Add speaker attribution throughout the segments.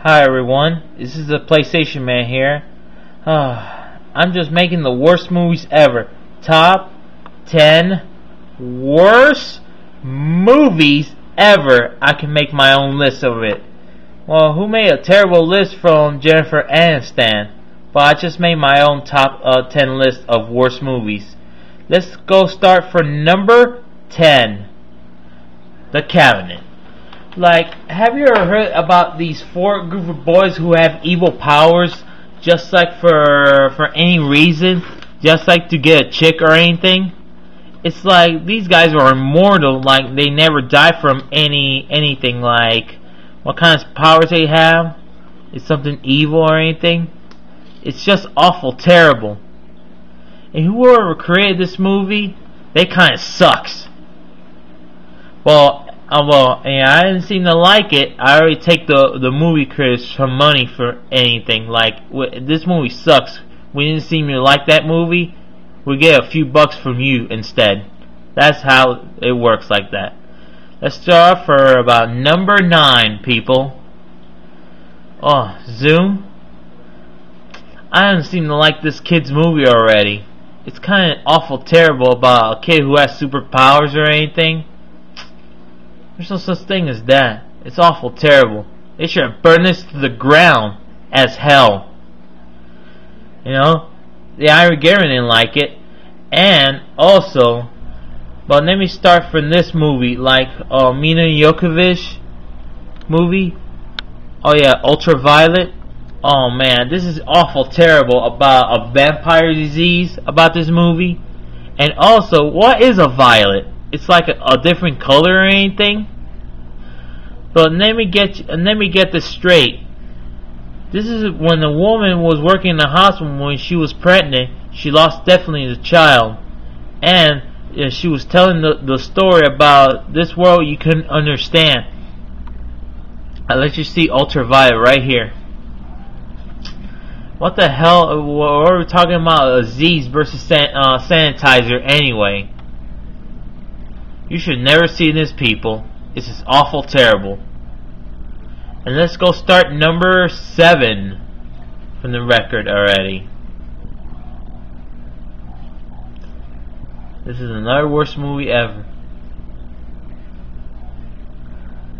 Speaker 1: Hi everyone, this is the PlayStation Man here. I'm just making the worst movies ever. Top 10 worst movies ever. I can make my own list of it. Well, who made a terrible list from Jennifer Aniston? But I just made my own top 10 list of worst movies. Let's go start for number 10. The Cabinet. Like, have you ever heard about these four group of boys who have evil powers just like for any reason? Just like to get a chick or anything? It's like these guys are immortal, like they never die from anything. Like, what kind of powers they have? Is something evil or anything? It's just awful terrible. And whoever created this movie, they kinda sucks. Well, I didn't seem to like it. I already take the movie critics for money for anything. Like, this movie sucks. We didn't seem to like that movie. We get a few bucks from you instead. That's how it works like that. Let's start for about number 9, people. Oh, Zoom. I don't seem to like this kid's movie already. It's kind of awful terrible about a kid who has superpowers or anything. There's no such thing as that. It's awful terrible. They should burn this to the ground as hell. You know? The Armageddon didn't like it. And also, but let me start from this movie, like Mila Jovovich movie. Oh yeah, Ultraviolet. Oh man, this is awful terrible about a vampire disease about this movie. And also, what is a violet? It's like a different color or anything. But let me get this straight. This is when the woman was working in the hospital when she was pregnant. She lost definitely the child, and she was telling the story about this world you couldn't understand. I'll let you see Ultraviolet right here. What the hell? What are we talking about? Aziz versus sanitizer anyway. You should never see this, people. This is awful terrible. And let's go start number 7 from the record already. This is another worst movie ever.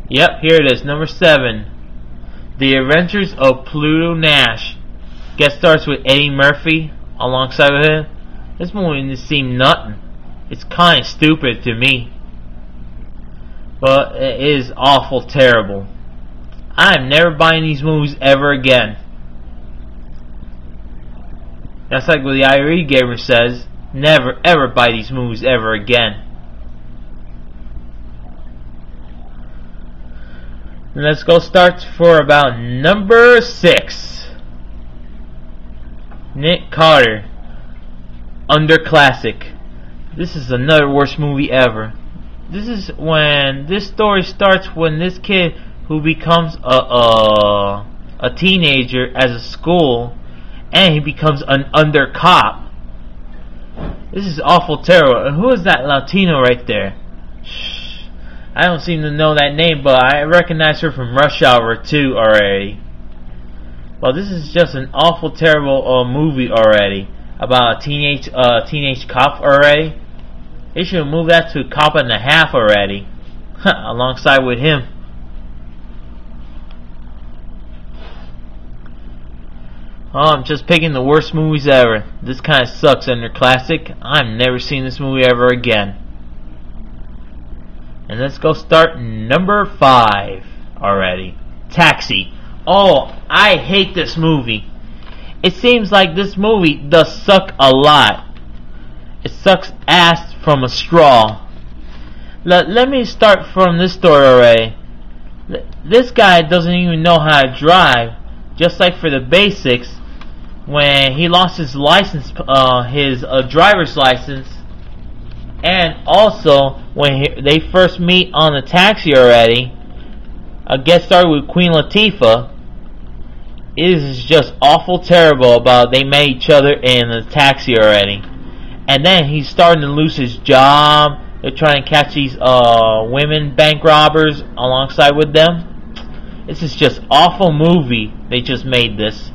Speaker 1: Yep, here it is, number 7. The Adventures of Pluto Nash. Guest starts with Eddie Murphy alongside with him. This movie didn't seem nothing. It's kind of stupid to me. But it is awful terrible. I'm never buying these movies ever again. That's like what the IRE Gamer says. Never ever buy these movies ever again. And let's go start for about number 6. Nick Carter. Underclassic. This is another worst movie ever. This is when this story starts when this kid who becomes a teenager at a school, and he becomes an under cop. This is awful terrible. And who is that Latino right there? Shh. I don't seem to know that name, but I recognize her from Rush Hour 2 already. Well, this is just an awful terrible movie already about a teenage cop already. They should move that to a cop and a half already, alongside with him. Oh, I'm just picking the worst movies ever. This kind of sucks under classic. I'm never seeing this movie ever again. And let's go start number 5 already. Taxi. Oh, I hate this movie. It seems like this movie does suck a lot. It sucks ass from a straw. Let me start from this story already. This guy doesn't even know how to drive. Just like for the basics, when he lost his license, his driver's license, and also when they first meet on the taxi already, a guest started with Queen Latifah. It is just awful terrible about they met each other in the taxi already. And then he's starting to lose his job. They're trying to catch these women bank robbers alongside with them. This is just awful movie. They just made this.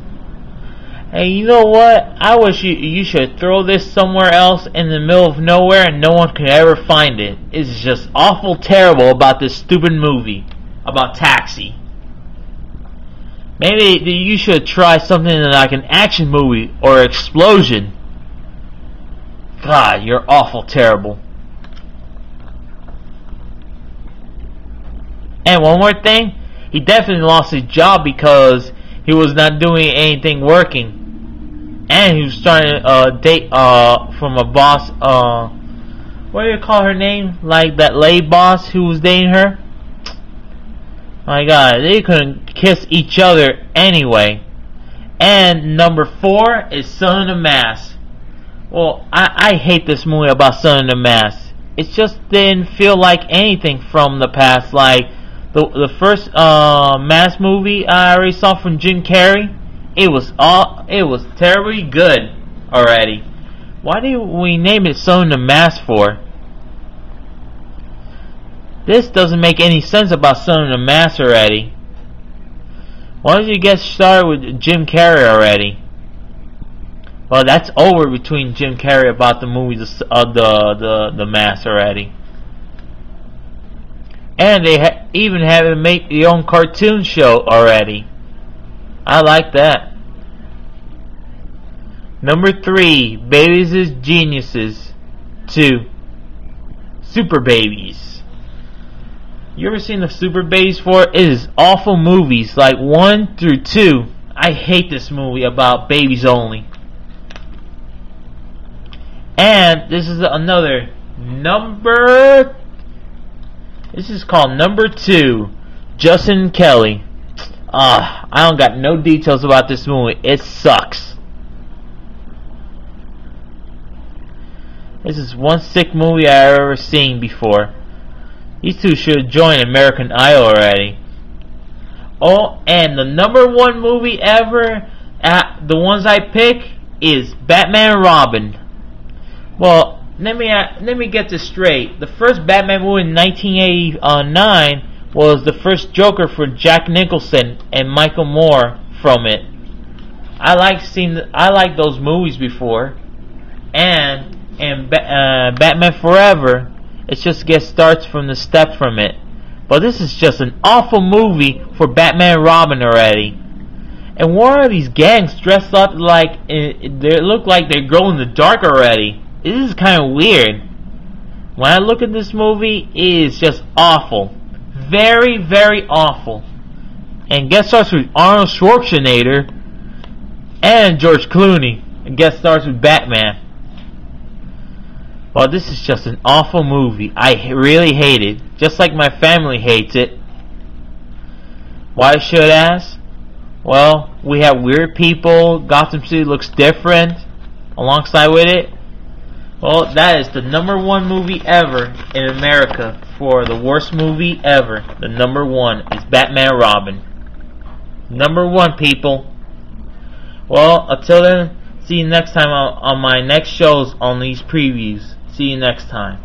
Speaker 1: Hey, you know what? I wish you should throw this somewhere else in the middle of nowhere and no one could ever find it. It's just awful terrible about this stupid movie. About Taxi. Maybe you should try something like an action movie or explosion. God, you're awful terrible. And one more thing, he definitely lost his job because he was not doing anything working. And he was starting to date from a boss, what do you call her name? Like that lady boss who was dating her? My God, they couldn't kiss each other anyway. And number 4 is Son of the Mask. Well, I hate this movie about Son of the Mask. It just didn't feel like anything from the past. Like the first Mask movie I already saw from Jim Carrey, it was terribly good already. Why did we name it Son of the Mask for? This doesn't make any sense about Son of the Mask already. Why don't you get started with Jim Carrey already? Well, that's over between Jim Carrey about the movie the Mask already. And they even have him make their own cartoon show already. I like that. Number 3, Babies is Geniuses. 2, Super Babies. You ever seen the Super Babies 4? It is awful movies, like 1 through 2. I hate this movie about babies only. And this is another number. This is called number 2, Justin Kelly. I don't got no details about this movie. It sucks. This is one sick movie I've ever seen before. These two should join American Idol already. Oh, and the number 1 movie ever, the ones I pick, is Batman and Robin. Well, let me get this straight. The first Batman movie in 1989 was the first Joker for Jack Nicholson and Michael Moore from it. I like those movies before, and Batman Forever. It just gets starts from the steps from it. But this is just an awful movie for Batman and Robin already. And why are these gangs dressed up like they look like they glow in the dark already? This is kind of weird. When I look at this movie, it is just awful. Very, very awful. And guest stars with Arnold Schwarzenegger and George Clooney. And guest stars with Batman. Well, this is just an awful movie. I really hate it. Just like my family hates it. Why should I ask? Well, we have weird people. Gotham City looks different alongside with it. Well, that is the number 1 movie ever in America for the worst movie ever. The number 1 is Batman and Robin. Number 1, people. Well, until then, see you next time on my next shows on these previews. See you next time.